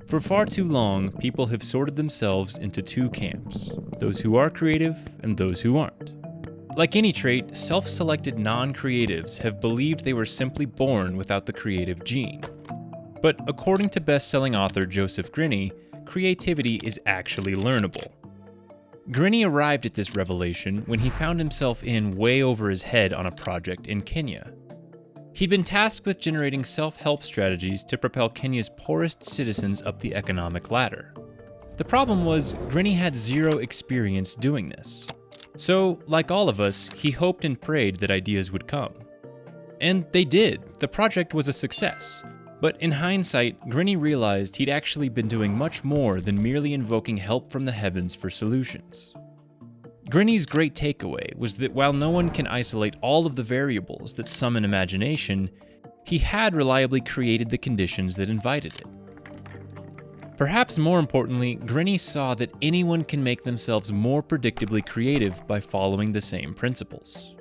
For far too long, people have sorted themselves into two camps, those who are creative and those who aren't. Like any trait, self-selected non-creatives have believed they were simply born without the creative gene. But according to best-selling author Joseph Grini, creativity is actually learnable. Grini arrived at this revelation when he found himself in way over his head on a project in Kenya. He'd been tasked with generating self-help strategies to propel Kenya's poorest citizens up the economic ladder. The problem was, Grini had zero experience doing this. So, like all of us, he hoped and prayed that ideas would come. And they did. The project was a success. But in hindsight, Grini realized he'd actually been doing much more than merely invoking help from the heavens for solutions. Grini's great takeaway was that while no one can isolate all of the variables that summon imagination, he had reliably created the conditions that invited it. Perhaps more importantly, Grini saw that anyone can make themselves more predictably creative by following the same principles.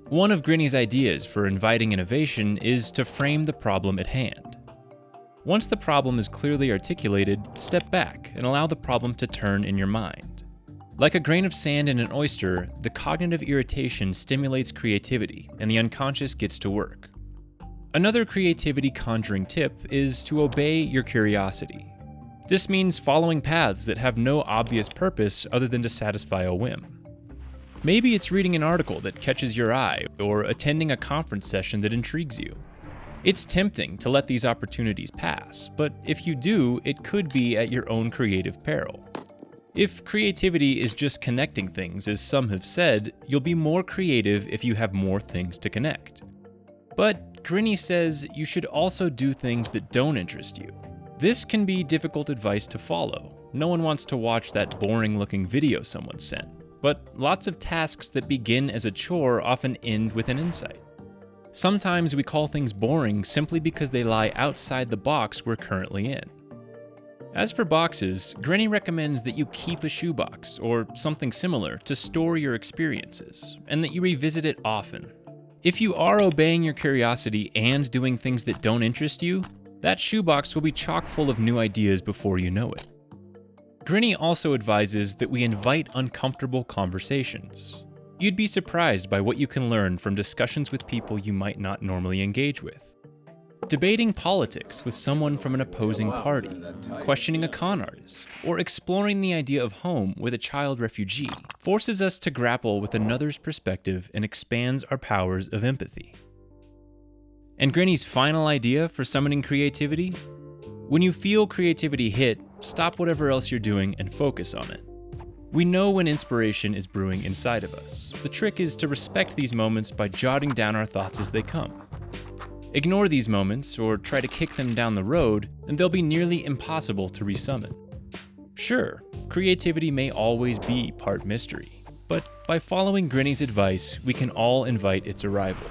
One of Grini's ideas for inviting innovation is to frame the problem at hand. Once the problem is clearly articulated, step back and allow the problem to turn in your mind. Like a grain of sand in an oyster, the cognitive irritation stimulates creativity and the unconscious gets to work. Another creativity conjuring tip is to obey your curiosity. This means following paths that have no obvious purpose other than to satisfy a whim. Maybe it's reading an article that catches your eye, or attending a conference session that intrigues you. It's tempting to let these opportunities pass, but if you do, it could be at your own creative peril. If creativity is just connecting things, as some have said, you'll be more creative if you have more things to connect. But Grini says you should also do things that don't interest you. This can be difficult advice to follow. No one wants to watch that boring-looking video someone sent, but lots of tasks that begin as a chore often end with an insight. Sometimes we call things boring simply because they lie outside the box we're currently in. As for boxes, Grini recommends that you keep a shoebox or something similar to store your experiences, and that you revisit it often. If you are obeying your curiosity and doing things that don't interest you, that shoebox will be chock full of new ideas before you know it. Grini also advises that we invite uncomfortable conversations. You'd be surprised by what you can learn from discussions with people you might not normally engage with. Debating politics with someone from an opposing party, questioning a con artist, or exploring the idea of home with a child refugee forces us to grapple with another's perspective and expands our powers of empathy. And Grini's final idea for summoning creativity? When you feel creativity hit, stop whatever else you're doing and focus on it. We know when inspiration is brewing inside of us. The trick is to respect these moments by jotting down our thoughts as they come. Ignore these moments or try to kick them down the road, and they'll be nearly impossible to resummon. Sure, creativity may always be part mystery, but by following Grini's advice, we can all invite its arrival.